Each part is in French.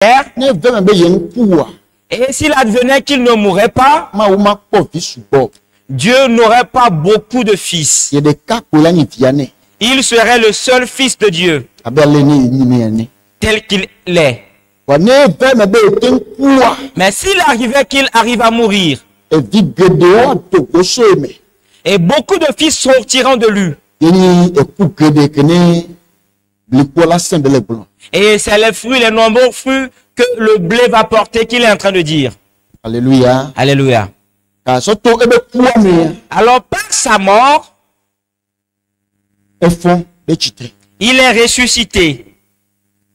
Et s'il advenait qu'il ne mourrait pas, Dieu n'aurait pas beaucoup de fils. Il serait le seul fils de Dieu, tel qu'il est. Mais s'il arrivait qu'il arrive à mourir, et beaucoup de fils sortiront de lui, et c'est les fruits, les nombreux fruits que le blé va porter qu'il est en train de dire. Alléluia. Alléluia. Alors par sa mort, il est ressuscité.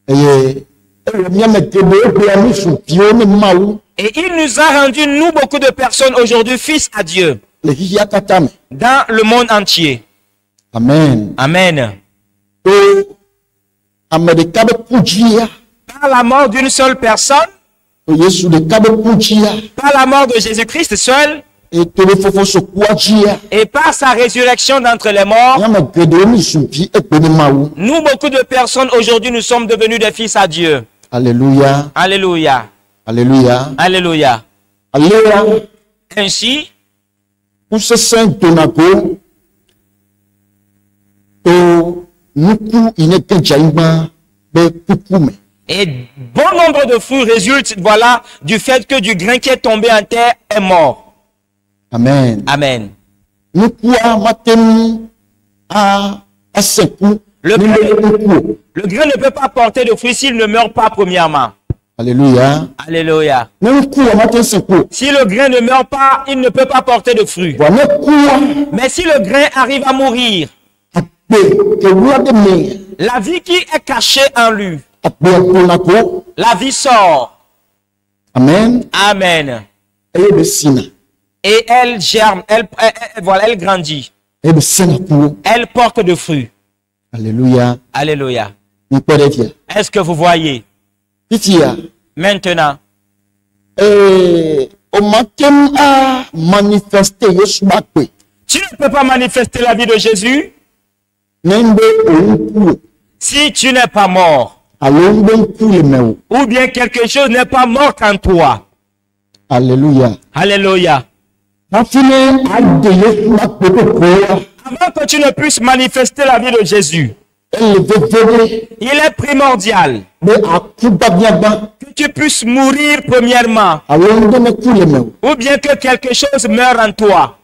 Et il nous a rendu, nous, beaucoup de personnes aujourd'hui, fils à Dieu. Dans le monde entier. Amen. Amen. Par la mort d'une seule personne, par la mort de Jésus-Christ seul, et par sa résurrection d'entre les morts, nous, beaucoup de personnes aujourd'hui, nous sommes devenus des fils à Dieu. Alléluia. Alléluia. Alléluia. Alléluia. Alléluia. Ainsi, pour ce saint Tonago, et bon nombre de fruits résultent, voilà, du fait que du grain qui est tombé en terre est mort. Amen. Amen. Le grain ne peut pas porter de fruits s'il ne meurt pas premièrement. Alléluia. Alléluia. Si le grain ne meurt pas, il ne peut pas porter de fruits. Mais si le grain arrive à mourir, la vie qui est cachée en lui, la vie sort. Amen. Amen. Et elle germe, voilà, elle grandit. Elle porte de fruits. Alléluia. Alléluia. Est-ce que vous voyez? Maintenant, tu ne peux pas manifester la vie de Jésus si tu n'es pas mort. Ou bien quelque chose n'est pas mort en toi. Alléluia. Alléluia. Avant que tu ne puisses manifester la vie de Jésus, il est primordial que tu puisses mourir premièrement, ou bien que quelque chose meure en toi.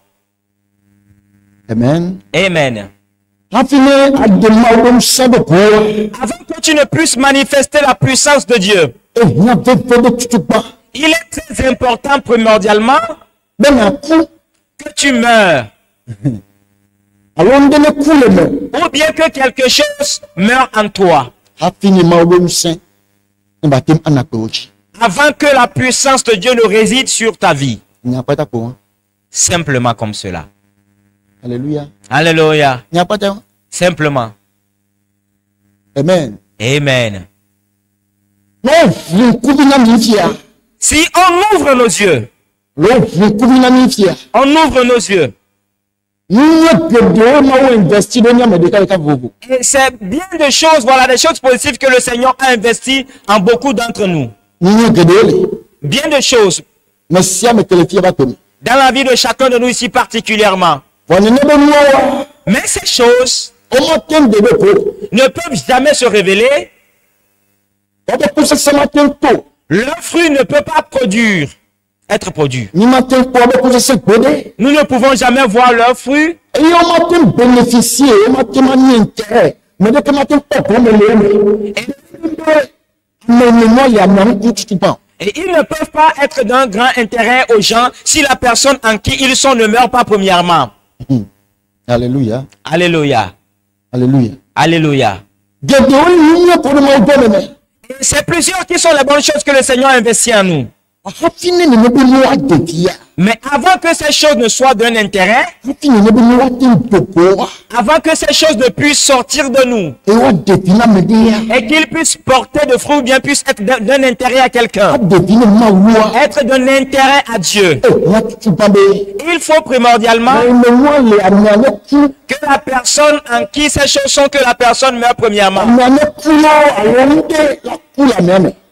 Amen. Amen. Avant que tu ne puisses manifester la puissance de Dieu, il est très important primordialement que tu meurs. Ou bien que quelque chose meure en toi. Avant que la puissance de Dieu ne réside sur ta vie. Simplement comme cela. Alléluia. Alléluia. Simplement. Amen. Amen. Si on ouvre nos yeux, on ouvre nos yeux. Et c'est bien des choses, voilà, des choses positives que le Seigneur a investi en beaucoup d'entre nous. Bien de choses. Dans la vie de chacun de nous ici particulièrement. Mais ces choses ne peuvent jamais se révéler. Leur fruit ne peut pas être produit. Nous ne pouvons jamais voir leurs fruits. Et ils ne peuvent pas être d'un grand intérêt aux gens si la personne en qui ils sont ne meurt pas premièrement. Alléluia. Alléluia. Alléluia. Alléluia. C'est plusieurs qui sont les bonnes choses que le Seigneur a investies en nous. Mais avant que ces choses ne soient d'un intérêt, avant que ces choses ne puissent sortir de nous et qu'ils puissent porter de fruits ou bien puissent être d'un intérêt à quelqu'un, être d'un intérêt à Dieu, il faut primordialement que la personne en qui ces choses sont, que la personne meure premièrement.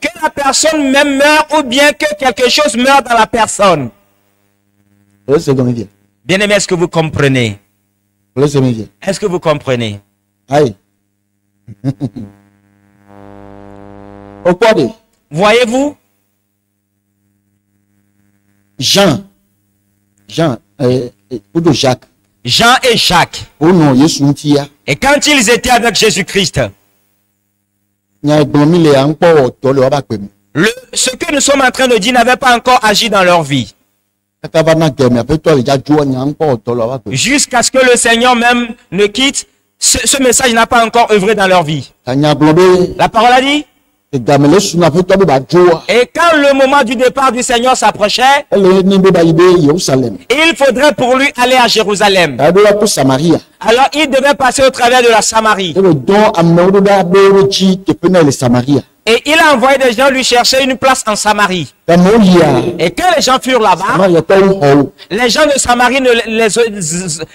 Que la personne même meure ou bien que quelque chose meure dans la personne. Bien aimé, est-ce que vous comprenez? Est-ce que vous comprenez? Voyez-vous? Jean et Jacques. Et quand ils étaient avec Jésus-Christ, ce que nous sommes en train de dire n'avait pas encore agi dans leur vie. Jusqu'à ce que le Seigneur même ne quitte, ce message n'a pas encore œuvré dans leur vie. La parole a dit. Et quand le moment du départ du Seigneur s'approchait, il faudrait pour lui aller à Jérusalem. Alors il devait passer au travers de la Samarie. Et il a envoyé des gens lui chercher une place en Samarie. Et quand les gens furent là-bas, les gens de Samarie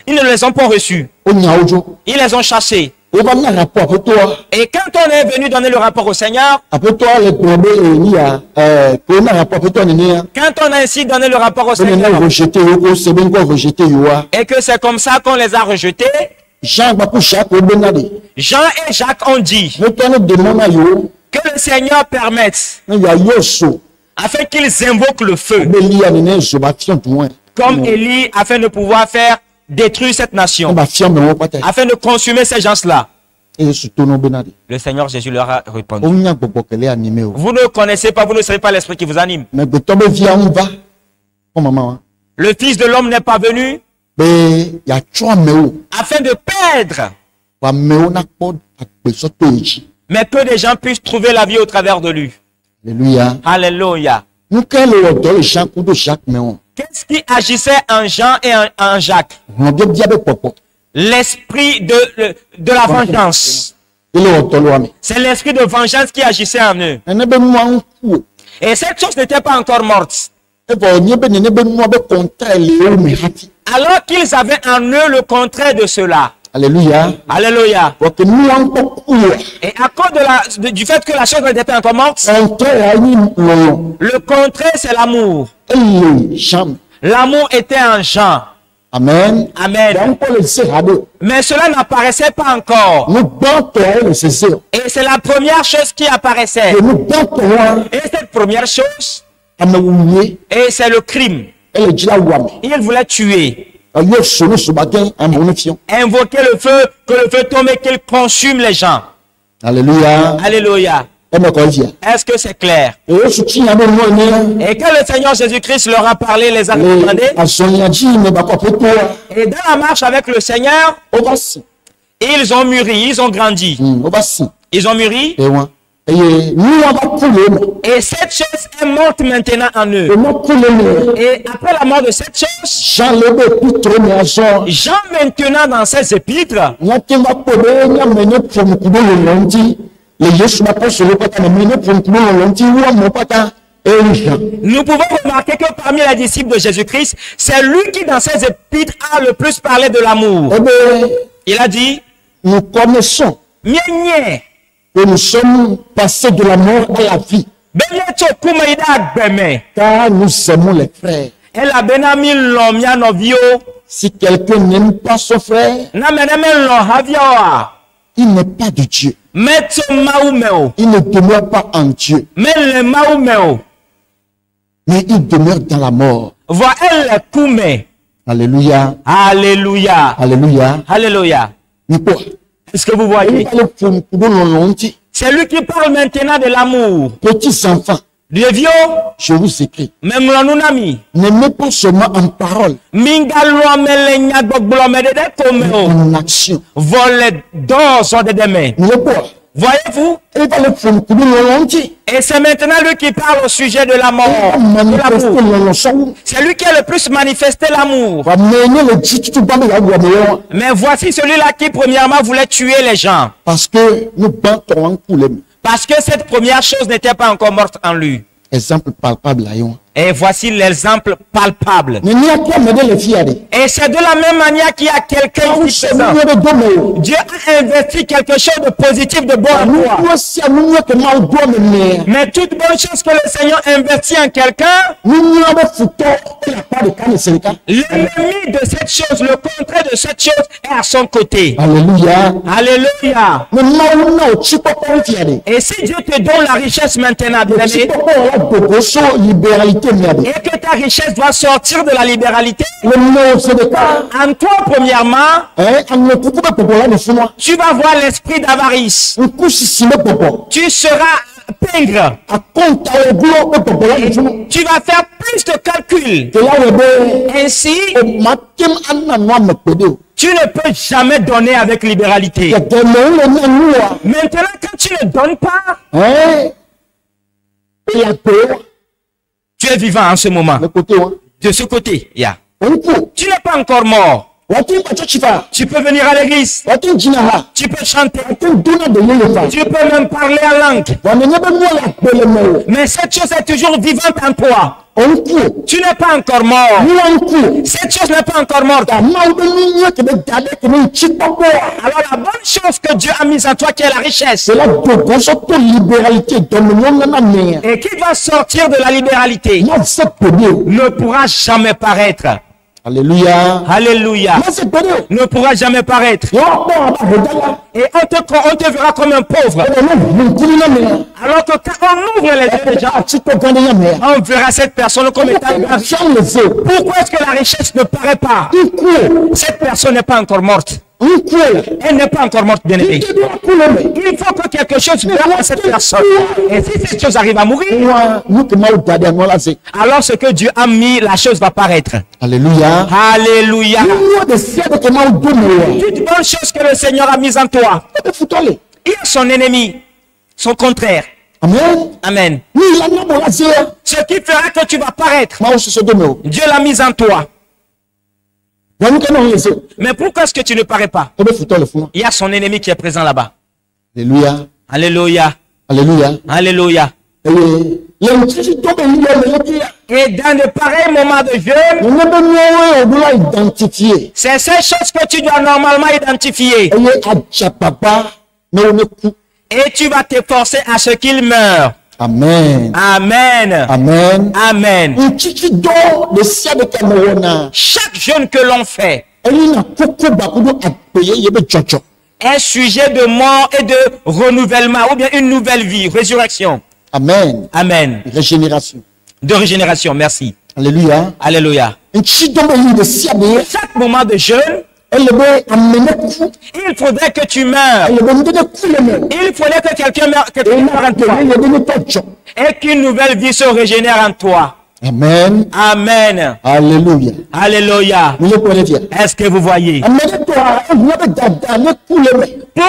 ils ne les ont pas reçus. Ils les ont chassés. Et quand on est venu donner le rapport au Seigneur, quand on a ainsi donné le rapport au Seigneur, et que c'est comme ça qu'on les a rejetés, Jean et Jacques ont dit que le Seigneur permette afin qu'ils invoquent le feu, comme Élie, afin de pouvoir faire détruire cette nation, afin de consumer ces gens-là. Le Seigneur Jésus leur a répondu: vous ne connaissez pas, vous ne savez pas l'esprit qui vous anime. Le Fils de l'homme n'est pas venu afin de perdre, mais que des gens puissent trouver la vie au travers de lui. Alléluia. Alléluia. Qu'est-ce qui agissait en Jean et en Jacques? L'esprit de la vengeance. C'est l'esprit de vengeance qui agissait en eux. Et cette chose n'était pas encore morte. Alors qu'ils avaient en eux le contraire de cela. Alléluia. Alléluia. Et à cause du fait que la chose n'était pas encore morte, le contraire, c'est l'amour. L'amour était en Jean. Amen. Amen. Mais cela n'apparaissait pas encore. Et c'est la première chose qui apparaissait. Et cette première chose, et c'est le crime. Il voulait tuer. Invoquer le feu, que le feu tombe et qu'il consume les gens. Alléluia. Alléluia. Est-ce que c'est clair? Et quand le Seigneur Jésus-Christ leur a parlé, les a demandé, et dans la marche avec le Seigneur, ils ont mûri, ils ont grandi. Ils ont mûri. Et cette chose est morte maintenant en eux. Et après la mort de cette chose, Jean maintenant dans ses épîtres, nous pouvons remarquer que parmi les disciples de Jésus-Christ, c'est lui qui dans ses épîtres a le plus parlé de l'amour. Il a dit, nous connaissons que nous sommes passés de la mort à la vie, car nous aimons les frères. Si quelqu'un n'aime pas son frère, il n'est pas de Dieu. Il ne demeure pas en Dieu, mais il demeure dans la mort. Alléluia. Alléluia. Alléluia. Alléluia. Est-ce que vous voyez? C'est lui qui parle maintenant de l'amour. Petits enfants, de vieux, je vous écris. N'aimez pas seulement en parole, mais en action. Voyez-vous? Et c'est maintenant lui qui parle au sujet de la mort. C'est lui qui a le plus manifesté l'amour. Mais voici celui-là qui premièrement voulait tuer les gens. Parce que cette première chose n'était pas encore morte en lui. Exemple palpable. Et voici l'exemple palpable. Et c'est de la même manière qu'il y a quelqu'un qui présent. Dieu a investi quelque chose de positif, de bon en toi. Mais toute bonne chose que le Seigneur investit en quelqu'un, l'ennemi de cette chose, le contraire de cette chose est à son côté. Alléluia. Alléluia. Et si Dieu te donne la richesse maintenant, bien-aimé, et que ta richesse doit sortir de la libéralité, en toi premièrement, tu vas voir l'esprit d'avarice. Tu seras pingre. Tu vas faire plus de calculs. Ainsi, tu ne peux jamais donner avec libéralité. Maintenant, quand tu ne donnes pas, tu es vivant en ce moment. De ce côté, tu n'es pas encore mort. Tu peux venir à l'église. Tu peux chanter. Tu peux même parler en langue. Mais cette chose est toujours vivante en toi. Tu n'es pas encore mort. Cette chose n'est pas encore morte. Alors la bonne chose que Dieu a mise en toi, qui est la richesse, et qui va sortir de la libéralité, ne pourra jamais paraître. Alléluia. Alléluia. Ne pourra jamais paraître. Et on te verra comme un pauvre. Alors que quand on ouvre les yeux des gens, on verra cette personne comme étant riche. Pourquoi est-ce que la richesse ne paraît pas? Cette personne n'est pas encore morte. Elle n'est pas encore morte, bien aimée. Il faut que quelque chose meure à cette personne. Et si cette chose arrive à mourir, alors ce que Dieu a mis, la chose va paraître. Alléluia. Alléluia. Toute bonne chose que le Seigneur a mise en toi, il y a son ennemi, son contraire. Amen. Amen. Ce qui fera que tu vas paraître, Dieu l'a mise en toi. Mais pourquoi est-ce que tu ne parais pas? Il y a son ennemi qui est présent là-bas. Alléluia. Alléluia. Alléluia. Alléluia. Et dans de pareils moments de jeûne, c'est ces choses que tu dois normalement identifier. Et tu vas t'efforcer à ce qu'il meure. Amen. Amen. Amen. Amen. Chaque jeûne que l'on fait est sujet de mort et de renouvellement, ou bien une nouvelle vie, résurrection. Amen. Amen. Régénération. De régénération, merci. Alléluia. Alléluia. Chaque moment de jeûne, il faudrait que tu meurs. Il faudrait que quelqu'un meure en toi. Et qu'une nouvelle vie se régénère en toi. Amen. Amen. Alléluia. Alléluia. Est-ce que vous voyez? Pour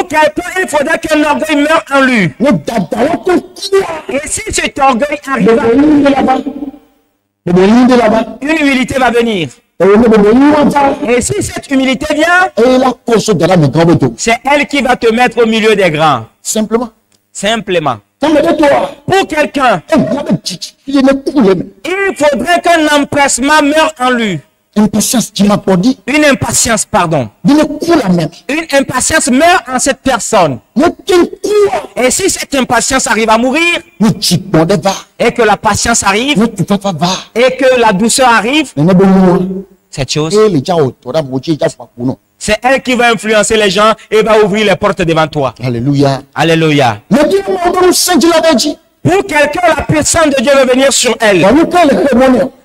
quelqu'un, il faudrait qu'un orgueil meure en lui. Et si cet orgueil arrive, une humilité va venir. Et si cette humilité vient, c'est elle qui va te mettre au milieu des grands. Simplement. Simplement. Pour quelqu'un, il faudrait qu'un empressement meure en lui. Une impatience, pardon. Une impatience meurt en cette personne. Et si cette impatience arrive à mourir, et que la patience arrive, et que la douceur arrive, cette chose, c'est elle qui va influencer les gens et va ouvrir les portes devant toi. Alléluia. Alléluia. Pour quelqu'un, la puissance de Dieu veut venir sur elle.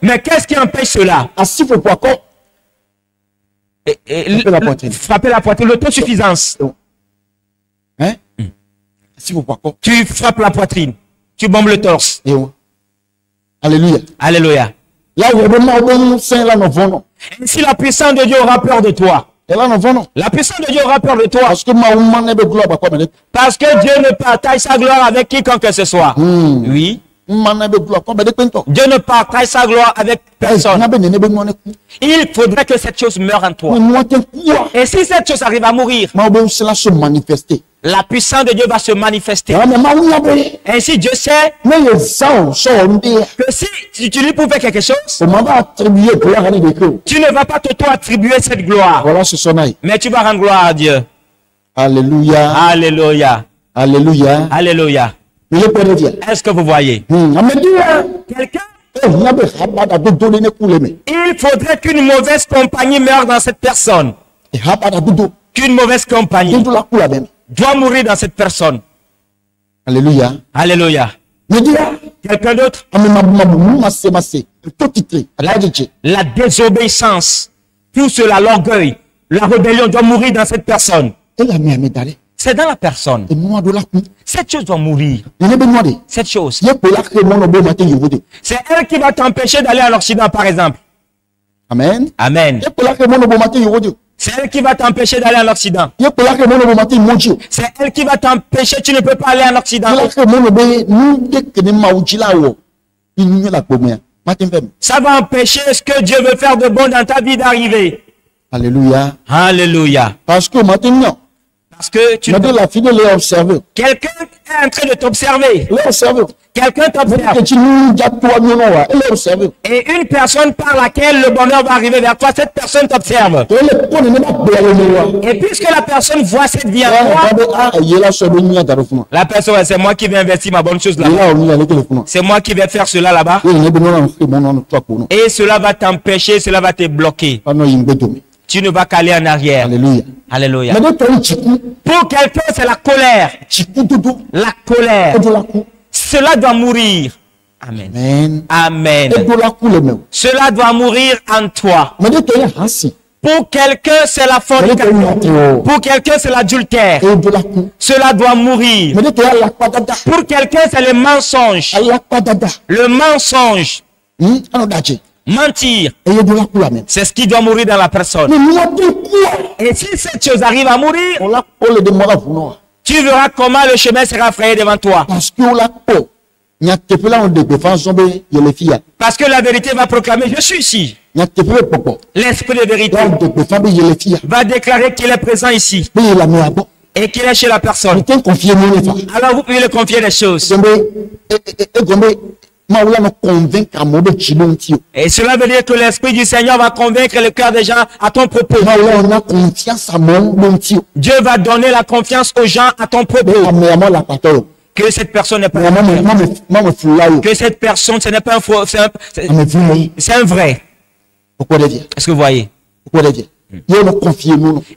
Mais qu'est-ce qui empêche cela? Frapper la poitrine, l'autosuffisance. Hein? Tu frappes la poitrine, tu bombes le torse. Alléluia. Alléluia. Ainsi la puissance de Dieu aura peur de toi. La puissance de Dieu aura peur de toi. Parce que Dieu ne partage sa gloire avec quiconque que ce soit. Oui. Dieu ne partage sa gloire avec personne. Il faudrait que cette chose meure en toi. Et si cette chose arrive à mourir, la puissance de Dieu va se manifester. Ainsi, Dieu sait que si tu lui prouves quelque chose, tu ne vas pas t'auto-attribuer cette gloire. Mais tu vas rendre gloire à Dieu. Alléluia. Alléluia. Alléluia. Alléluia. Est-ce que vous voyez? Quelqu'un? Il faudrait qu'une mauvaise compagnie meure dans cette personne. Qu'une mauvaise compagnie doit mourir dans cette personne. Alléluia. Alléluia. Quelqu'un d'autre? La désobéissance, tout cela, l'orgueil, la rébellion doit mourir dans cette personne. C'est dans la personne. Cette chose doit mourir. Cette chose. C'est elle qui va t'empêcher d'aller à l'Occident, par exemple. Amen. Amen. C'est elle qui va t'empêcher d'aller en Occident. C'est elle qui va t'empêcher, tu ne peux pas aller en Occident. Ça va empêcher ce que Dieu veut faire de bon dans ta vie d'arriver. Alléluia. Alléluia. Parce que maintenant, tu quelqu'un est en train de t'observer. Quelqu'un t'observe. Et une personne par laquelle le bonheur va arriver vers toi, cette personne t'observe. Et puisque la personne voit cette vie en toi, la personne, c'est moi qui vais investir ma bonne chose là-bas. C'est moi qui vais faire cela là-bas. Et cela va t'empêcher, cela va te bloquer. Tu ne vas qu'aller en arrière. Alléluia. Alléluia. Pour quelqu'un, c'est la colère. La colère. Cela doit mourir. Amen. Amen. Cela doit mourir en toi. Pour quelqu'un, c'est la fornication. Pour quelqu'un, c'est l'adultère. Cela doit mourir. Pour quelqu'un, c'est le mensonge. Le mensonge. Mentir. C'est ce qui doit mourir dans la personne. Et si cette chose arrive à mourir, tu verras comment le chemin sera frayé devant toi. Parce que la vérité va proclamer, je suis ici. L'esprit de vérité va déclarer qu'il est présent ici. Et qu'il est chez la personne. Alors vous pouvez le confier des choses. Et cela veut dire que l'Esprit du Seigneur va convaincre le cœur des gens à ton propos. Dieu va donner la confiance aux gens à ton propos. Que cette personne n'est pas que cette personne, ce n'est pas un faux, c'est un vrai. Est-ce que vous voyez?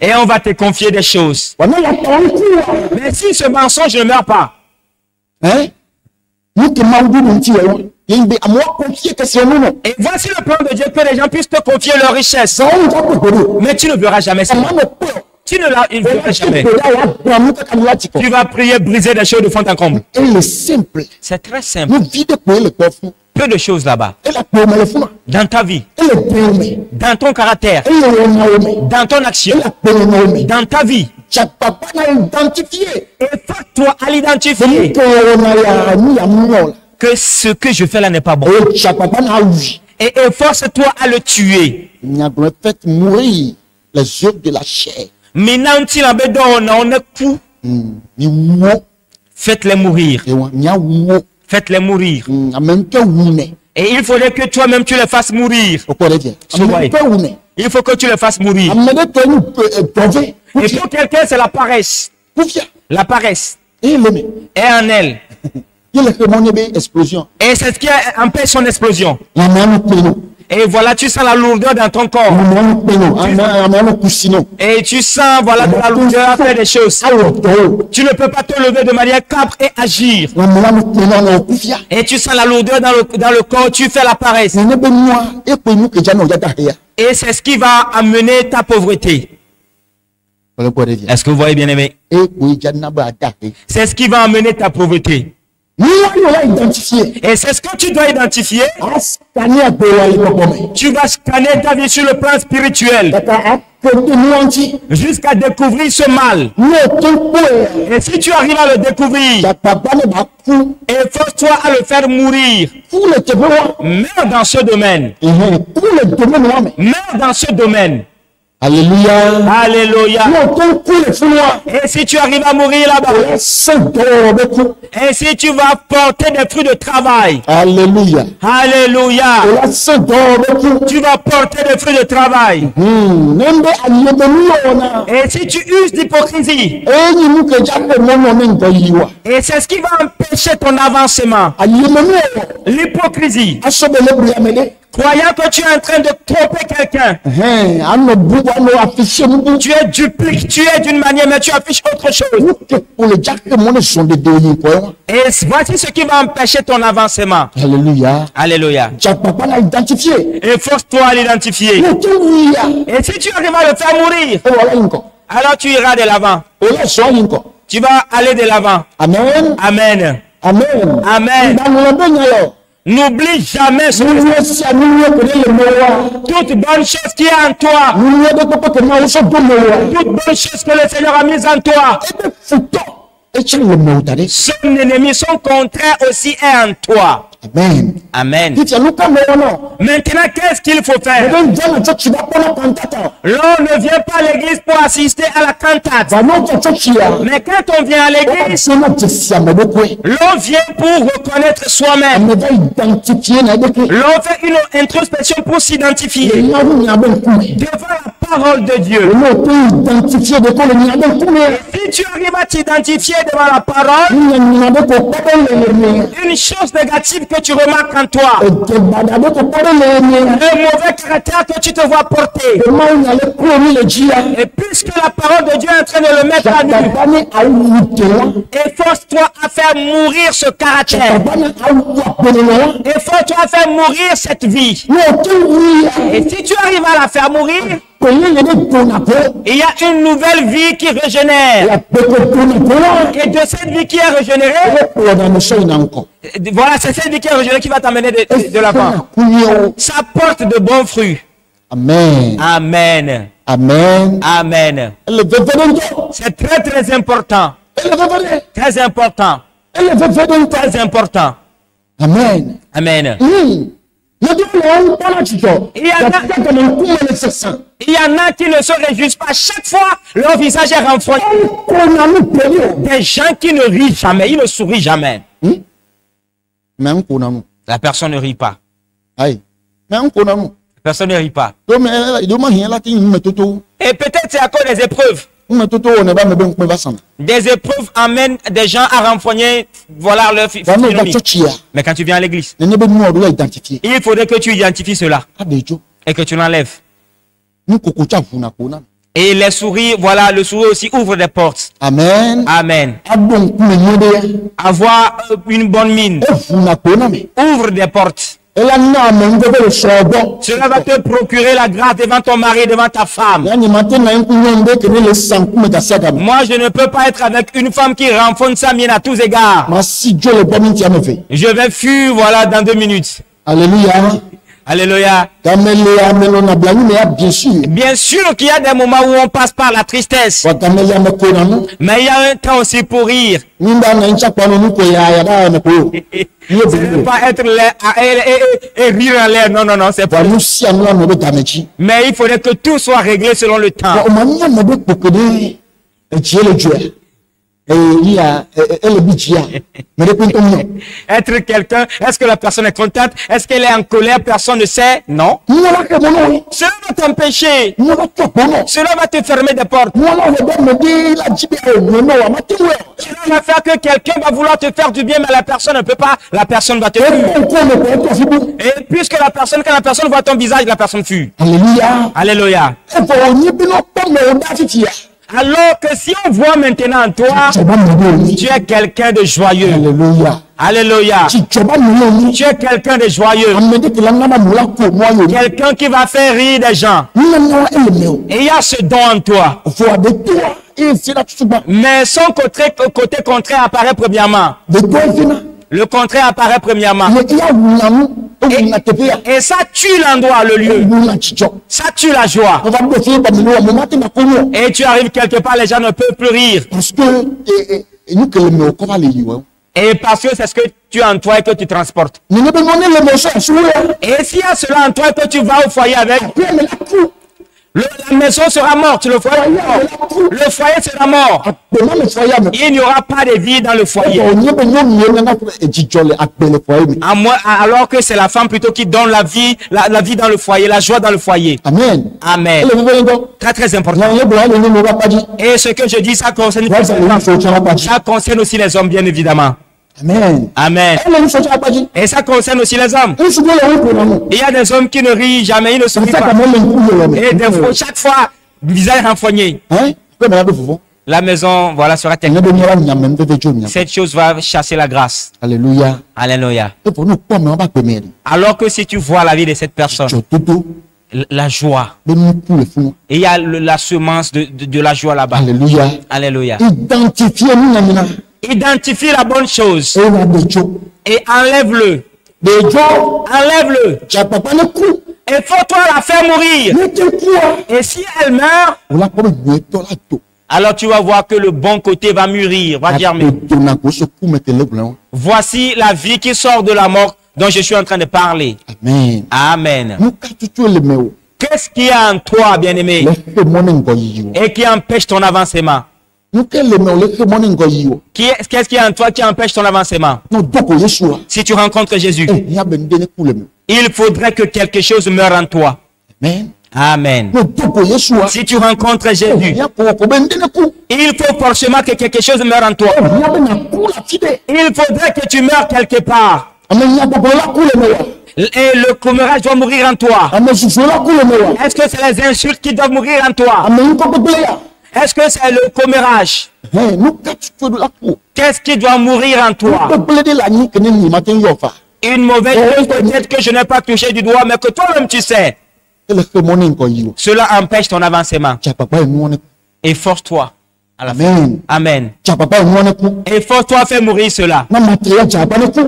Et on va te confier des choses. Mais si ce mensonge ne meurt pas, et voici le plan de Dieu, que les gens puissent te confier leur richesse. Mais tu ne verras jamais ça. Tu ne verras jamais. Tu vas prier, briser des choses de fond en comble. C'est très simple. Peu de choses là-bas. Dans ta vie. Dans ton caractère. Dans ton action. Dans ta vie. Efforce-toi à l'identifier. Que ce que je fais là n'est pas bon. Et efforce-toi à le tuer. Faites mourir les œuvres de la chair. Faites-les mourir. Faites-les mourir. Et il faudrait que toi-même tu les fasses mourir. Il faut que tu les fasses mourir. Et pour quelqu'un, c'est la paresse. La paresse est en elle. Et c'est ce qui empêche son explosion. Et voilà, tu sens la lourdeur dans ton corps. Et tu sens, voilà, de la lourdeur à faire des choses. Tu ne peux pas te lever de manière capre et agir. Et tu sens la lourdeur dans le corps, tu fais la paresse. Et c'est ce qui va amener ta pauvreté. Est-ce que vous voyez, bien aimé? C'est ce qui va amener ta pauvreté. Et c'est ce que tu dois identifier. Tu vas scanner ta vie sur le plan spirituel jusqu'à découvrir ce mal. Et si tu arrives à le découvrir, efforce-toi à le faire mourir. Meurs dans ce domaine. Meurs dans ce domaine. Alléluia. Alléluia. Et si tu arrives à mourir là-bas, ainsi tu vas porter des fruits de travail. Alléluia. Alléluia. Tu vas porter des fruits de travail. Et si tu uses d'hypocrisie, et c'est ce qui va empêcher ton avancement. L'hypocrisie. Croyant que tu es en train de tromper quelqu'un. Tu es duplique, tu es d'une manière, mais tu affiches autre chose. Et voici ce qui va empêcher ton avancement. Alléluia. Alléluia. Et force-toi à l'identifier. Et si tu arrives à le faire mourir, alors tu iras de l'avant. Tu vas aller de l'avant. Amen. Amen. Amen. Amen. N'oublie jamais ce toute bonne chose qui est en toi. Toute bonne chose que le Seigneur a mise en toi. Son ennemi, son contraire aussi est en toi. Amen. Amen. Maintenant, qu'est-ce qu'il faut faire? L'on ne vient pas à l'église pour assister à la cantate. Mais quand on vient à l'église, l'on vient pour reconnaître soi-même. L'on fait une introspection pour s'identifier devant la parole de Dieu. Et si tu arrives à t'identifier devant la parole, une chose négative que tu remarques en toi, le mauvais caractère que tu te vois porter, et puisque la parole de Dieu est en train de le mettre à nu, efforce-toi à faire mourir ce caractère, efforce-toi à faire mourir cette vie. Et si tu arrives à la faire mourir, il y a une nouvelle vie qui régénère. Et de cette vie qui est régénérée, voilà, c'est cette vie qui est régénérée qui va t'amener de l'avant. Ça porte de bons fruits. Amen. Amen. Amen. Amen. C'est très très important. Très important. Très important. Amen. Amen. Il y en a qui ne se réjouissent pas. Chaque fois, leur visage est renfrogné. Des gens qui ne rient jamais. Ils ne sourient jamais. La personne ne rit pas. La personne ne rit pas. Et peut-être c'est à cause des épreuves. Des épreuves amènent des gens à renfrogner, voilà, leur physionomie. Mais quand tu viens à l'église, il faudrait que tu identifies cela et que tu l'enlèves. Et les souris, voilà, le sourire aussi ouvre des portes. Amen. Amen. Avoir une bonne mine ouvre des portes. Cela va te procurer la grâce devant ton mari, devant ta femme. Moi, je ne peux pas être avec une femme qui renfonce sa mine à tous égards. Je vais fuir, voilà, dans 2 minutes. Alléluia. Alléluia. Bien sûr qu'il y a des moments où on passe par la tristesse. Mais il y a un temps aussi pour rire. Ce n'est pas être là et rire en l'air. Non, non, non, c'est pas. Mais il faudrait que tout soit réglé selon le temps. Être quelqu'un, est-ce que la personne est contente? Est-ce qu'elle est en colère? Personne ne sait. Non. Cela va t'empêcher. Cela va te fermer des portes. Cela va faire que quelqu'un va vouloir te faire du bien, mais la personne ne peut pas. La personne va te fuir. Et puisque quand la personne voit ton visage, la personne fuit. Alléluia. Alléluia. Alors que si on voit maintenant en toi, tu es quelqu'un de joyeux. Alléluia. Alléluia. Tu es quelqu'un de joyeux. Quelqu'un qui va faire rire des gens. Et il y a ce don en toi. Mais son côté contraire apparaît premièrement. Le contraire apparaît premièrement. Et ça tue l'endroit, le lieu. Ça tue la joie. Et tu arrives quelque part, les gens ne peuvent plus rire. Et parce que c'est ce que tu as en toi et que tu transportes. Et s'il y a cela en toi et que tu vas au foyer avec, la maison sera morte, le foyer sera mort. Il n'y aura pas de vie dans le foyer. Alors que c'est la femme plutôt qui donne la vie dans le foyer, la joie dans le foyer. Amen. Amen. Très très important. Et ce que je dis, ça concerne aussi les hommes, bien évidemment. Amen. Amen. Et ça concerne aussi les hommes. Il y a des hommes qui ne rient jamais, ils ne sourient pas. Et des fois, chaque fois, visage renfrogné. La maison, voilà, sera terminée. Cette chose va chasser la grâce. Alléluia. Alléluia. Alors que si tu vois la vie de cette personne, la joie, et il y a la semence de la joie là-bas. Alléluia. Alléluia. Identifiez-nous. Identifie la bonne chose et enlève-le. Enlève-le. Et faut-toi la faire mourir. Et si elle meurt, alors tu vas voir que le bon côté va mûrir, va germer. Voici la vie qui sort de la mort dont je suis en train de parler. Amen. Amen. Qu'est-ce qu'il y a en toi, bien-aimé, et qui empêche ton avancement? Qu'est-ce qu'il y a en toi qui empêche ton avancement? Si tu rencontres Jésus, il faudrait que quelque chose meure en toi. Amen. Si tu rencontres Jésus, il faut forcément que quelque chose meure en toi. Il faudrait que tu meurs quelque part. Et le commérage doit mourir en toi. Est-ce que c'est les insultes qui doivent mourir en toi? Est-ce que c'est le commérage? Qu'est-ce qui doit mourir en toi? Une mauvaise chose peut-être que je n'ai pas touché du doigt, mais que toi-même tu sais. Cela empêche ton avancement. Et force-toi. Amen. Amen. Et force-toi à faire mourir cela.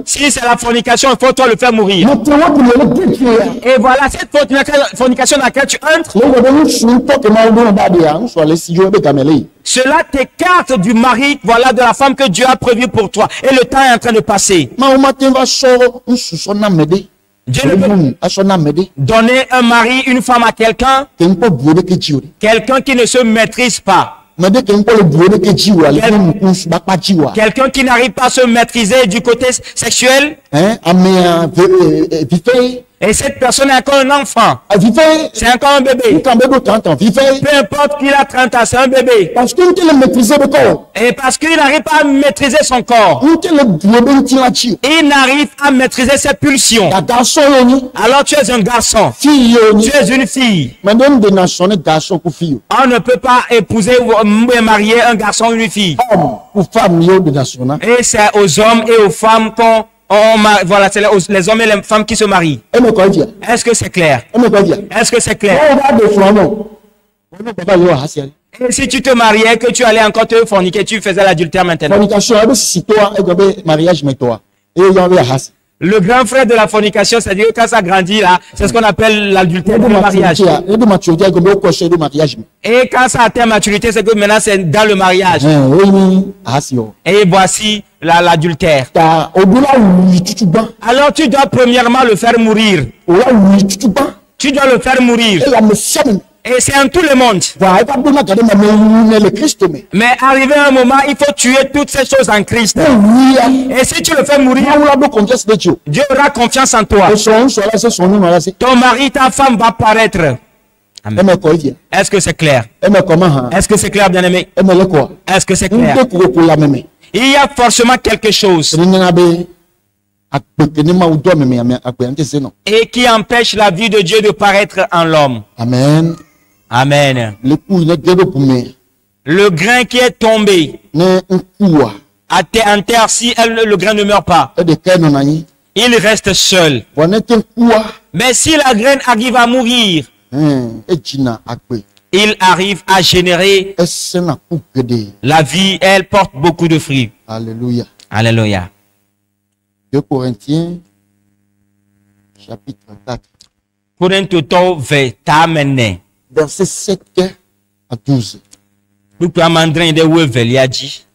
Si c'est la fornication, il faut toi le faire mourir. Et voilà, cette fornication dans laquelle tu entres, cela t'écarte du mari, voilà, de la femme que Dieu a prévue pour toi. Et le temps est en train de passer. Dieu ne peut donner un mari, une femme à quelqu'un qui ne se maîtrise pas. Quelqu'un qui n'arrive pas à se maîtriser du côté sexuel. Et cette personne est encore un enfant. C'est encore un bébé. Peu importe qu'il a 30 ans, c'est un bébé. Et parce qu'il n'arrive pas à maîtriser son corps. Il n'arrive à maîtriser ses pulsions. Alors tu es un garçon. Tu es une fille. On ne peut pas épouser ou marier un garçon ou une fille. Et c'est aux hommes et aux femmes qu'on... voilà, c'est les hommes et les femmes qui se marient. Est-ce que c'est clair? Est-ce que c'est clair? Et si tu te mariais, que tu allais encore te forniquer, tu faisais l'adultère maintenant. Le grand frère de la fornication, c'est-à-dire quand ça grandit là, c'est ce qu'on appelle l'adultère du mariage. Et quand ça atteint maturité, c'est que maintenant c'est dans le mariage. Et voici l'adultère. Alors tu dois premièrement le faire mourir. Tu dois le faire mourir. Et c'est en tout le monde. Mais arrivé à un moment, il faut tuer toutes ces choses en Christ. Et si tu le fais mourir, Dieu aura confiance en toi. Ton mari, ta femme va paraître. Amen. Est-ce que c'est clair? Est-ce que c'est clair, bien-aimé? Est-ce que c'est clair? Il y a forcément quelque chose et qui empêche la vie de Dieu de paraître en l'homme. Amen. Amen. Le grain qui est tombé en terre, si le grain ne meurt pas, il reste seul. Mais si la graine arrive à mourir, il arrive à générer la vie. Elle porte beaucoup de fruits. Alléluia. Alléluia. 2 Corinthiens, chapitre 4. Verset 7 à 12.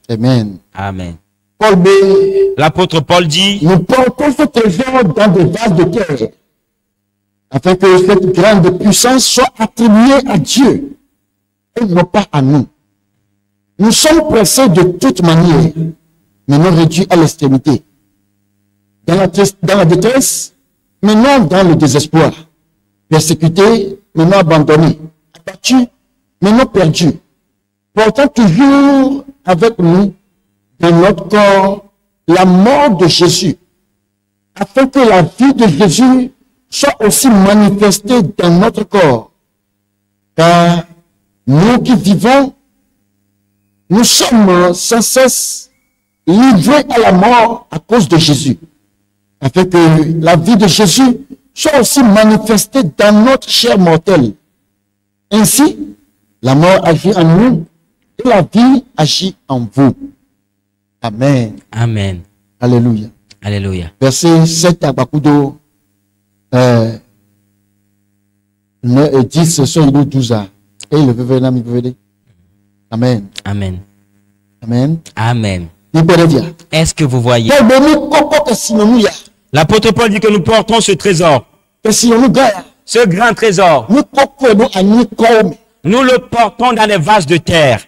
Amen. Amen. L'apôtre Paul dit, nous portons ce trésor dans des vases de terre, afin que cette grande puissance soit attribuée à Dieu et non pas à nous. Nous sommes pressés de toute manière, mais non réduits à l'extrémité. Dans la détresse, mais non dans le désespoir. Persécutés, mais non abandonnés. Abattus, mais non perdus. Portant toujours avec nous dans notre corps la mort de Jésus, afin que la vie de Jésus soit aussi manifestée dans notre corps. Car nous qui vivons, nous sommes sans cesse livrés à la mort à cause de Jésus, afin que la vie de Jésus soit aussi manifestée dans notre chair mortelle. Ainsi, la mort agit en nous et la vie agit en vous. Amen. Amen. Alléluia. Alléluia. Verset 7 à Bakudo 10 sur 12 à. Et le veut. Amen. Amen. Amen. Amen. Est-ce que vous voyez? L'apôtre Paul dit que nous portons ce trésor. Ce grand trésor. Nous le portons dans des vases de terre.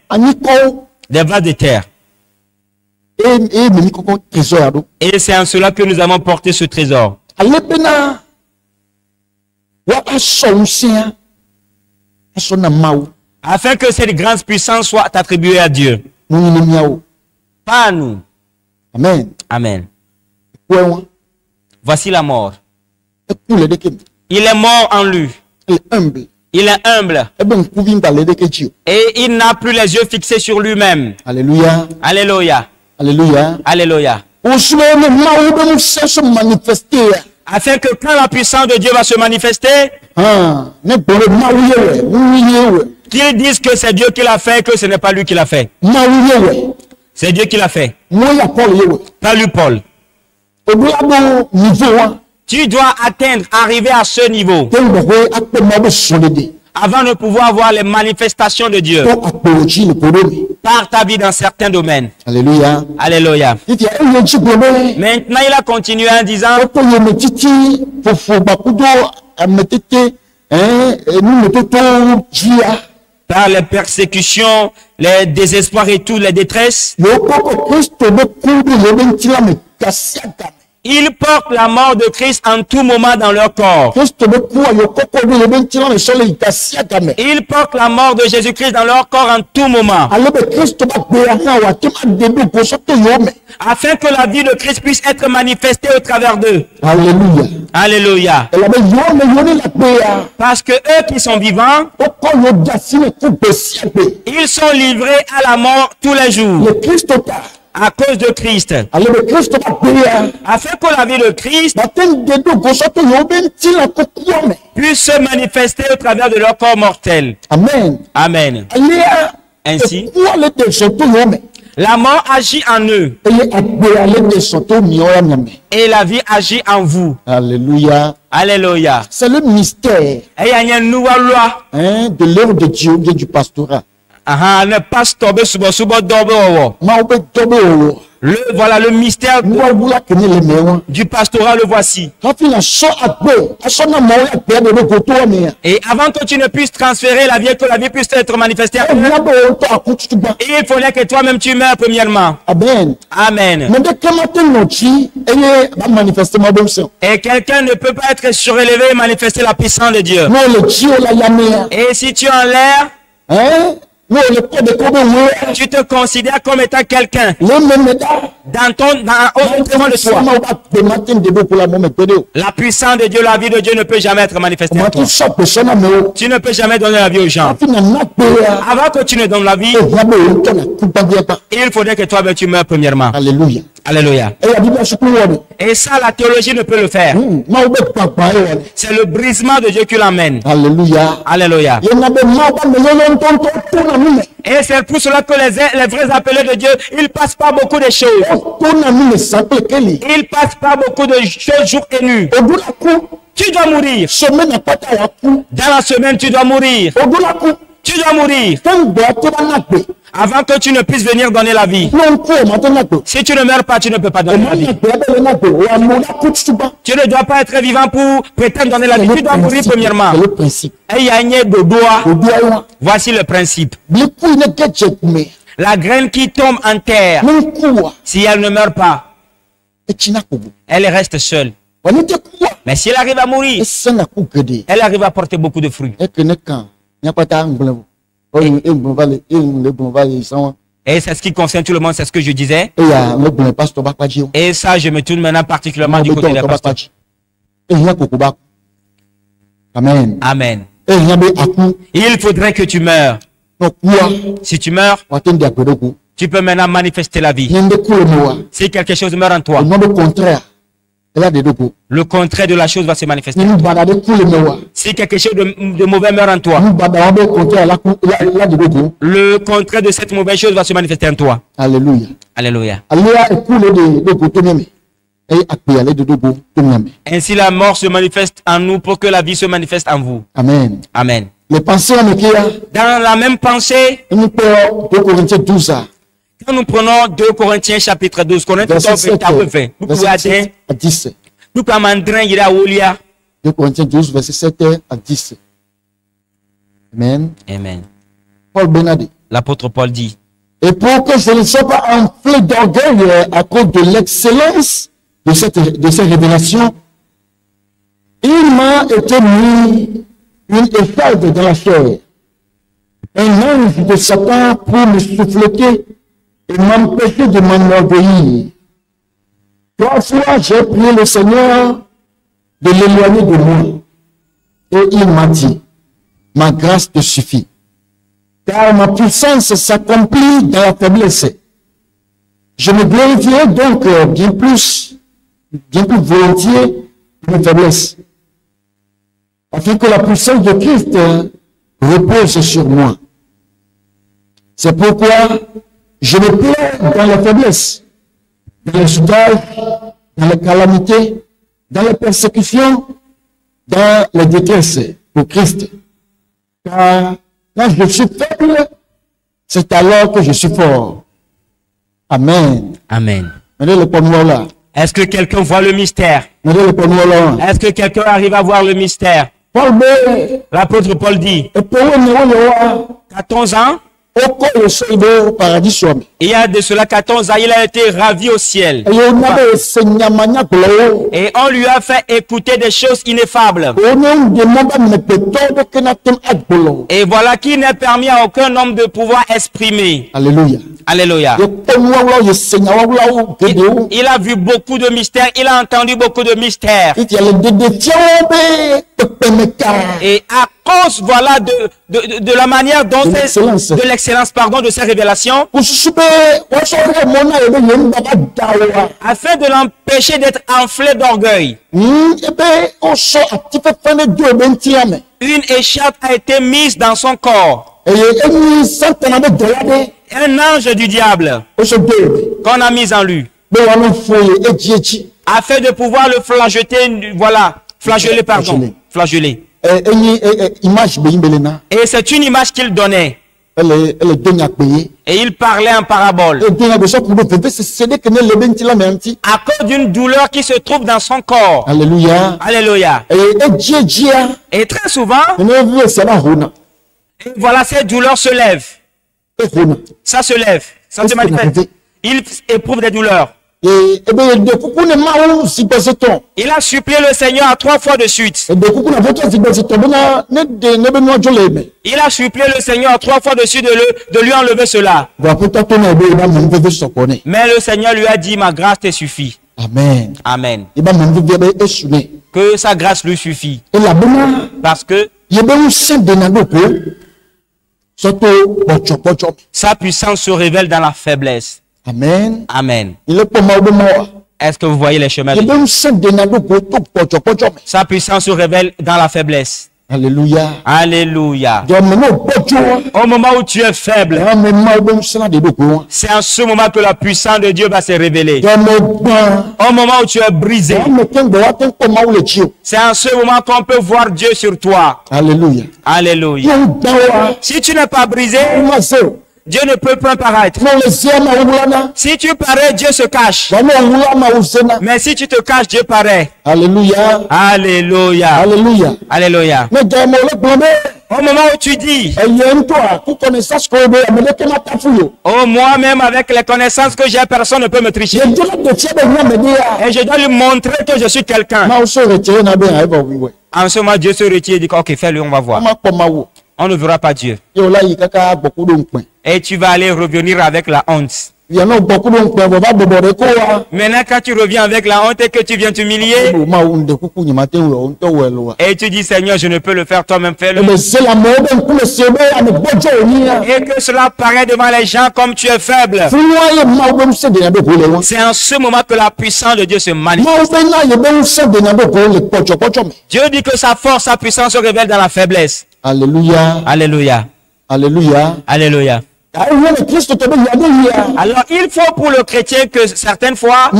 Des vases de terre. Et c'est en cela que nous avons porté ce trésor. Afin que cette grande puissance soit attribuée à Dieu. Pas à nous. Amen. Amen. Voici la mort. Il est mort en lui. Il est humble. Et il n'a plus les yeux fixés sur lui-même. Alléluia. Alléluia. Alléluia. Alléluia. Afin que quand la puissance de Dieu va se manifester, qu'ils disent que c'est Dieu qui l'a fait et que ce n'est pas lui qui l'a fait. C'est Dieu qui l'a fait. Pas lui, Paul. Tu dois arriver à ce niveau avant de pouvoir voir les manifestations de Dieu par ta vie dans certains domaines. Alléluia. Alléluia. Maintenant, il a continué en disant, par les persécutions, les désespoirs et tout, les détresses, ils portent la mort de Christ en tout moment dans leur corps. Ils portent la mort de Jésus-Christ dans leur corps en tout moment. Afin que la vie de Christ puisse être manifestée au travers d'eux. Alléluia. Alléluia. Parce que eux qui sont vivants, ils sont livrés à la mort tous les jours. À cause de Christ. Afin que la vie de Christ puisse se manifester au travers de leur corps mortel. Amen. Amen. Ainsi, la mort agit en eux. Et la vie agit en vous. Alléluia. Alléluia. C'est le mystère de l'œuvre de Dieu et du pastorat. Voilà le mystère du pastorat, le voici. Et avant que tu ne puisses transférer la vie, que la vie puisse être manifestée, il fallait que toi-même tu meurs premièrement. Amen. Amen. Et quelqu'un ne peut pas être surélevé et manifester la puissance de Dieu. Et si tu es en l'air, tu te considères comme étant quelqu'un devant de toi. La puissance de Dieu, la vie de Dieu ne peut jamais être manifestée en toi. Tu ne peux jamais donner la vie aux gens. Avant que tu ne donnes la vie, il faudrait que toi tu meurs premièrement. Alléluia. Alléluia. Et ça, la théologie ne peut le faire. C'est le brisement de Dieu qui l'amène. Alléluia. Alléluia. Et c'est pour cela que les vrais appelés de Dieu, ils passent pas beaucoup de choses. Ils passent pas beaucoup de choses jour et nuit. Tu dois mourir. Dans la semaine, tu dois mourir. Tu dois mourir. Avant que tu ne puisses venir donner la vie. Si tu ne meurs pas, tu ne peux pas donner la vie. Tu ne dois pas être vivant pour prétendre donner la vie. Tu dois mourir premièrement. Voici le principe. La graine qui tombe en terre, si elle ne meurt pas, elle reste seule. Mais si elle arrive à mourir, elle arrive à porter beaucoup de fruits. Et c'est ce qui concerne tout le monde, c'est ce que je disais. Et ça, je me tourne maintenant particulièrement du côté des pasteurs. Amen. Amen. Il faudrait que tu meurs. Si tu meurs, tu peux maintenant manifester la vie. Si quelque chose meurt en toi, le contraire de la chose va se manifester. Si quelque chose de mauvais meurt en toi, le contraire de cette mauvaise chose va se manifester en toi. Alléluia. Alléluia. Ainsi la mort se manifeste en nous pour que la vie se manifeste en vous. Amen. Amen. Dans la même pensée, quand nous prenons 2 Corinthiens chapitre 12, verset 7 à 10. 2 Corinthiens 12, verset 7 à 10. Amen. Amen. Paul Benadi. L'apôtre Paul dit, et pour que je ne sois pas enflé d'orgueil à cause de l'excellence de ces révélations, il m'a été mis une éphode dans la chair, un ange de Satan pour me souffleter et m'empêcher de m'enorgueillir. 3 fois, j'ai prié le Seigneur de l'éloigner de moi. Et il m'a dit, ma grâce te suffit, car ma puissance s'accomplit dans la faiblesse. Je me glorifierai donc bien plus volontiers de mes faiblesses, afin que la puissance de Christ repose sur moi. C'est pourquoi je me plais dans la faiblesse, dans les soudages, dans les calamités, dans les persécutions, dans les détresses pour Christ. Car quand je suis faible, c'est alors que je suis fort. Amen. Amen. Là. Est-ce que quelqu'un voit le mystère? Là. Est-ce que quelqu'un arrive à voir le mystère? L'apôtre Paul dit, 14 ans, il y a de cela 14 ans, il a été ravi au ciel. Et on lui a fait écouter des choses ineffables. Et voilà qui n'est permis à aucun homme de pouvoir exprimer. Alléluia. Alléluia. Il a vu beaucoup de mystères, il a entendu beaucoup de mystères. Et à cause, voilà, de la manière dont de l'excellence, pardon, de ces révélations, afin de l'empêcher d'être enflé d'orgueil, une écharpe a été mise dans son corps. Un ange du diable qu'on a mis en lui, afin de pouvoir le flageller, voilà, flageller, pardon, flageller. Et c'est une image qu'il donnait. Et il parlait en parabole. À cause d'une douleur qui se trouve dans son corps. Alléluia. Alléluia. Et très souvent, voilà, cette douleur se lève. Ça se lève. Ça se manifeste. Il éprouve des douleurs. Il a supplié le Seigneur à 3 fois de suite. Il a supplié le Seigneur à 3 fois de suite de lui enlever cela. Mais le Seigneur lui a dit, ma grâce te suffit. Amen. Amen. Que sa grâce lui suffit. Parce que sa puissance se révèle dans la faiblesse. Amen. Amen. Il est pour moi. Est-ce que vous voyez les chemins de Dieu? Sa puissance se révèle dans la faiblesse. Alléluia. Alléluia. Au moment où tu es faible, c'est en ce moment que la puissance de Dieu va se révéler. Au moment où tu es brisé, c'est en ce moment qu'on peut voir Dieu sur toi. Alléluia. Alléluia. Si tu n'es pas brisé, Dieu ne peut pas paraître. Si tu parais, Dieu se cache. Mais si tu te caches, Dieu paraît. Alléluia. Alléluia. Alléluia. Alléluia. Au moment où tu dis, oh, moi-même avec les connaissances que j'ai, personne ne peut me tricher. Et je dois lui montrer que je suis quelqu'un. En ce moment, Dieu se retire et dit, ok, fais-le, on va voir. On ne verra pas Dieu. Et tu vas aller revenir avec la honte. Maintenant, quand tu reviens avec la honte et que tu viens t'humilier, et tu dis, Seigneur, je ne peux le faire, toi-même fais-le. Et que cela paraît devant les gens comme tu es faible. C'est en ce moment que la puissance de Dieu se manifeste. Dieu dit que sa force, sa puissance se révèle dans la faiblesse. Alléluia. Alléluia. Alléluia. Alléluia. Alors, il faut pour le chrétien que certaines fois, et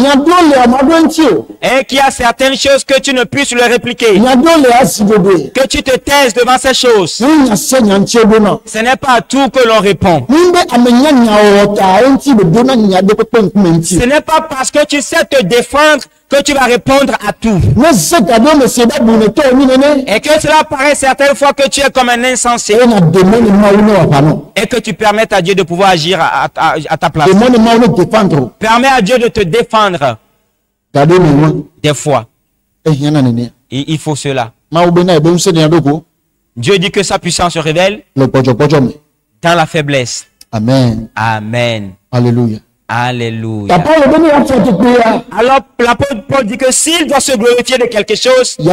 qu'il y a certaines choses que tu ne puisses le répliquer, que tu te taises devant ces choses. Ce n'est pas à tout que l'on répond. Ce n'est pas parce que tu sais te défendre que tu vas répondre à tout. Et que cela paraît certaines fois que tu es comme un insensé. Et que tu permettes à Dieu de pouvoir agir à ta place. Permets à Dieu de te défendre. Des fois. Il faut cela. Dieu dit que sa puissance se révèle dans la faiblesse. Amen. Amen. Alléluia. Alléluia. Alors, l'apôtre Paul dit que s'il doit se glorifier de quelque chose, il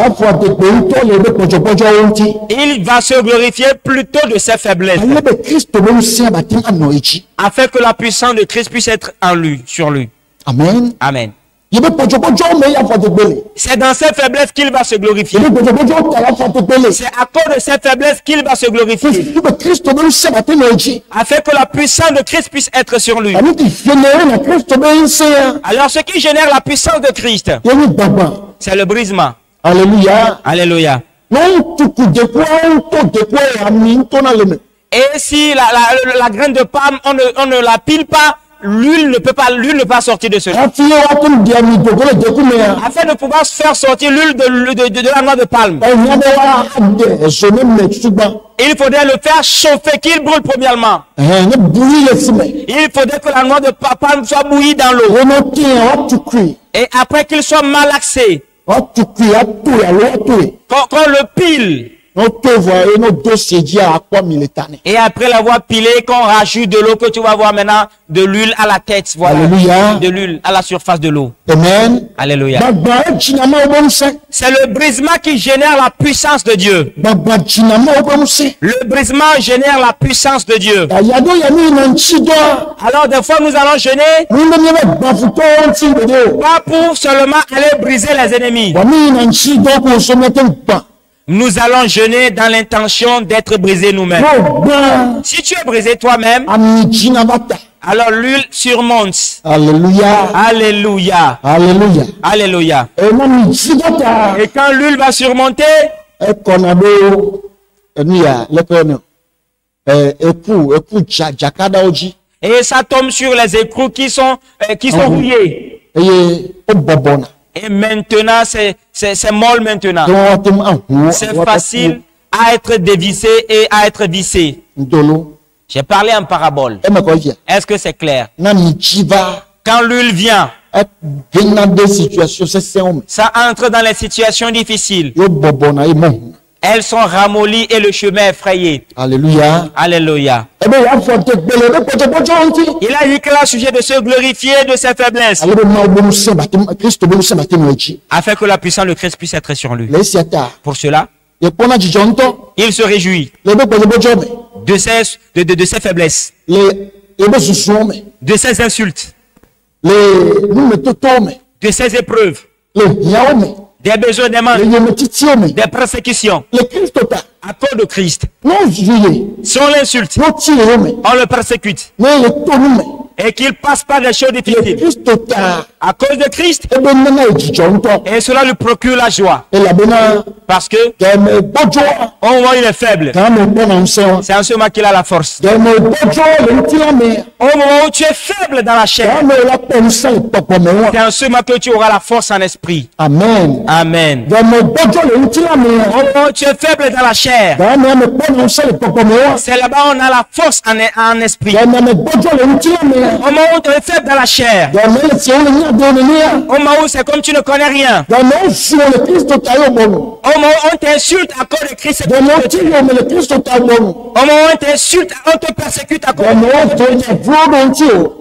va se glorifier plutôt de ses faiblesses, afin que la puissance de Christ puisse être en lui, sur lui. Amen. Amen. C'est dans ses faiblesses qu'il va se glorifier. C'est à cause de ses faiblesses qu'il va se glorifier. Afin que la puissance de Christ puisse être sur lui. Alors ce qui génère la puissance de Christ, c'est le brisement. Alléluia. Alléluia. Et si la graine de palme, on ne la pile pas, l'huile ne peut pas sortir de cela. Afin de pouvoir faire sortir l'huile de la noix de palme, il faudrait le faire chauffer, qu'il brûle premièrement. Il faudrait que la noix de palme soit bouillie dans l'eau. Et après qu'il soit malaxé, quand le pile, et après l'avoir pilé, qu'on rajoute de l'eau, que tu vas voir maintenant de l'huile à la tête, voilà. Alléluia. De l'huile à la surface de l'eau. Amen. Alléluia. C'est le brisement qui génère la puissance de Dieu. Le brisement génère la puissance de Dieu. Alors des fois nous allons jeûner, pas pour seulement aller briser les ennemis. Nous allons jeûner dans l'intention d'être brisés nous-mêmes. Si tu es brisé toi-même, alors l'huile surmonte. Alléluia. Alléluia. Alléluia. Alléluia. Et quand l'huile va surmonter, et ça tombe sur les écrous qui sont rouillés. Et maintenant, c'est molle maintenant. C'est facile à être dévissé et à être vissé. J'ai parlé en parabole. Est-ce que c'est clair? Quand l'huile vient, ça entre dans les situations difficiles. Elles sont ramollies et le chemin est frayé. Alléluia. Alléluia. Il a dit que là, sujet de se glorifier de ses faiblesses, afin que la puissance de Christ puisse être sur lui. Pour cela, il se réjouit de ses faiblesses, de ses insultes, de ces épreuves, des besoins, des manques, des persécutions, à cause de Christ, si on l'insulte, on le persécute, et qu'il passe par des choses difficiles, à cause de Christ, et cela lui procure la joie, parce que au moment où il est faible, c'est en ce moment qu'il a la force. Au moment où tu es faible dans la chair, c'est en ce moment que tu auras la force en esprit. Amen. Amen. Au moment où tu es faible dans la chair, c'est là-bas on a la force en esprit. Au moment où tu es faible dans la chair, au moment où c'est comme tu ne connais rien, au moment où on t'insulte à cause de Christ, au moment où on t'insulte, on te persécute à cause de Christ,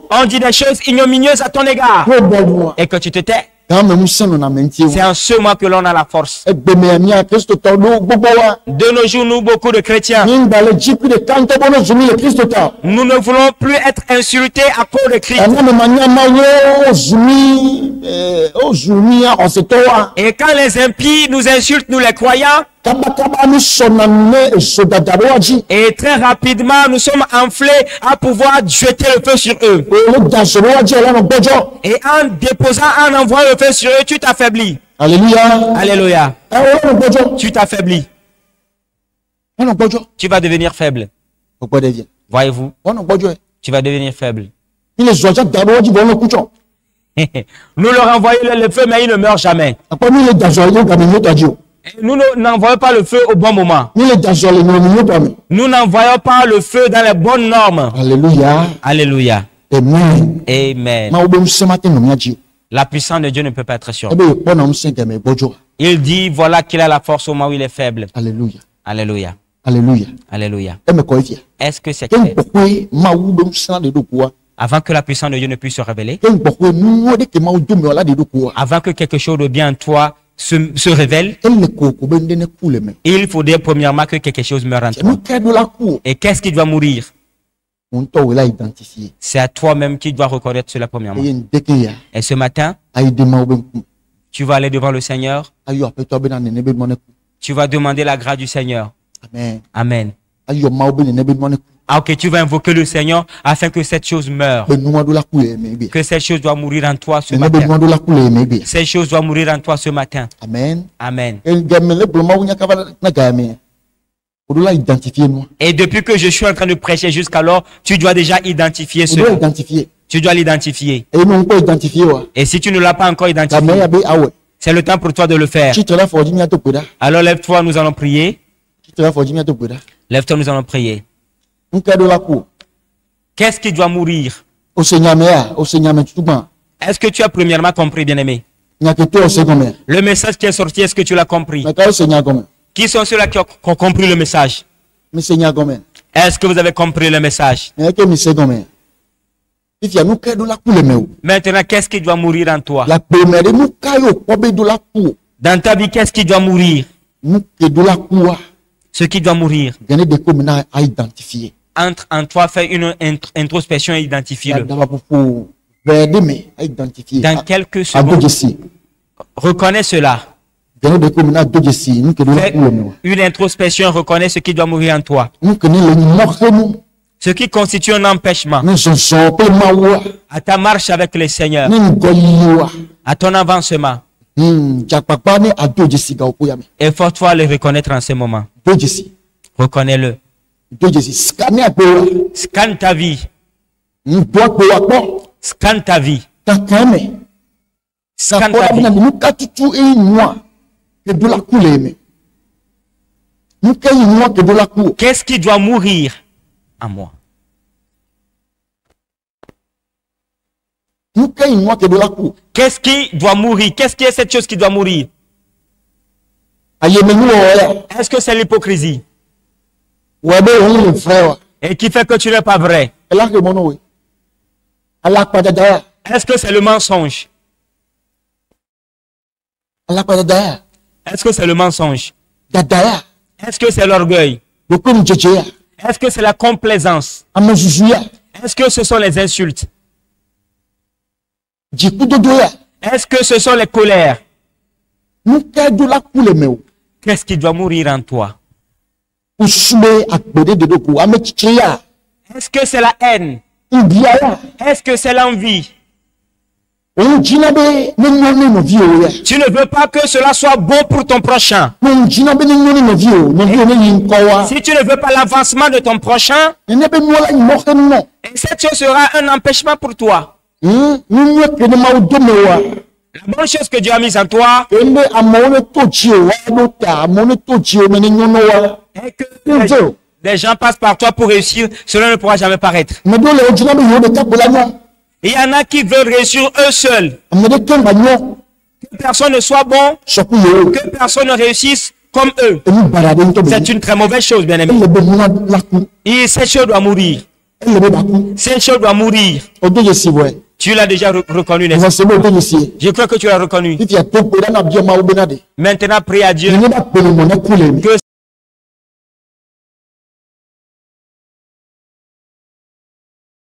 on dit des choses ignominieuses à ton égard et que tu te tais. C'est en ce moment que l'on a la force. De nos jours, nous, beaucoup de chrétiens, nous ne voulons plus être insultés à cause de Christ. Et quand les impies nous insultent, nous les croyants, et très rapidement, nous sommes enflés à pouvoir jeter le feu sur eux. Et en déposant, en envoyant le feu sur eux, tu t'affaiblis. Alléluia. Alléluia. Tu t'affaiblis. Tu vas devenir faible. Voyez-vous? Tu vas devenir faible. Nous leur envoyons le feu, mais ils ne meurent jamais. Nous n'envoyons pas le feu au bon moment. Nous n'envoyons pas le feu dans les bonnes normes. Alléluia. Alléluia. Amen. Amen. La puissance de Dieu ne peut pas être sur nous. Il dit, voilà qu'il a la force au moment où il est faible. Alléluia. Alléluia. Alléluia. Alléluia. Est-ce que c'est clair? Avant que la puissance de Dieu ne puisse se révéler, avant que quelque chose de bien en toi se révèle, il faudrait premièrement que quelque chose meure en toi. Et qu'est-ce qui doit mourir? C'est à toi-même qui dois reconnaître cela premièrement. Et ce matin, tu vas aller devant le Seigneur. Tu vas demander la grâce du Seigneur. Amen. Ah, ok, tu vas invoquer le Seigneur afin que cette chose meure. Que cette chose doit mourir en toi ce matin. Cette chose doit mourir en toi ce matin. Amen. Amen. Et depuis que je suis en train de prêcher jusqu'alors, tu dois déjà identifier cela. Tu dois l'identifier. Et si tu ne l'as pas encore identifié, c'est le temps pour toi de le faire. Alors lève-toi, nous allons prier. Lève-toi, nous allons prier. Qu'est-ce qui doit mourir? Est-ce que tu as premièrement compris, bien-aimé? Le message qui est sorti, est-ce que tu l'as compris? Qui sont ceux-là qui ont compris le message? Est-ce que vous avez compris le message? Maintenant, qu'est-ce qui doit mourir en toi? Dans ta vie, qu'est-ce qui doit mourir? Ce qui doit mourir. Entre en toi, fais une introspection et identifie-le. Dans quelques secondes, reconnais cela. Fais une introspection, reconnais ce qui doit mourir en toi. Ce qui constitue un empêchement à ta marche avec le Seigneur, à ton avancement. Et faut-toi le reconnaître en ce moment. Reconnais-le. Scanne ta vie. Scanne ta vie. Scanne ta vie. Qu'est-ce qui doit mourir en moi? Qu'est-ce qui doit mourir? Qu'est-ce qui est cette chose qui doit mourir? Est-ce que c'est l'hypocrisie? Et qui fait que tu n'es pas vrai? Est-ce que c'est le mensonge? Est-ce que c'est le mensonge? Est-ce que c'est l'orgueil? Est-ce que c'est la complaisance? Est-ce que ce sont les insultes? Est-ce que ce sont les colères? Qu'est-ce qui doit mourir en toi? Est-ce que c'est la haine? Est-ce que c'est l'envie? Tu ne veux pas que cela soit bon pour ton prochain. Si tu ne veux pas l'avancement de ton prochain, et cette chose sera un empêchement pour toi. La bonne chose que Dieu a mise en toi est que les gens passent par toi pour réussir, cela ne pourra jamais paraître. Il y en a qui veulent réussir eux seuls. Que personne ne soit bon, que personne ne réussisse comme eux. C'est une très mauvaise chose, bien aimé. Et cette chose doit mourir. Cette chose doit mourir. Tu l'as déjà reconnu, n'est-ce pas? Je crois que tu l'as reconnu. Maintenant, prie à Dieu que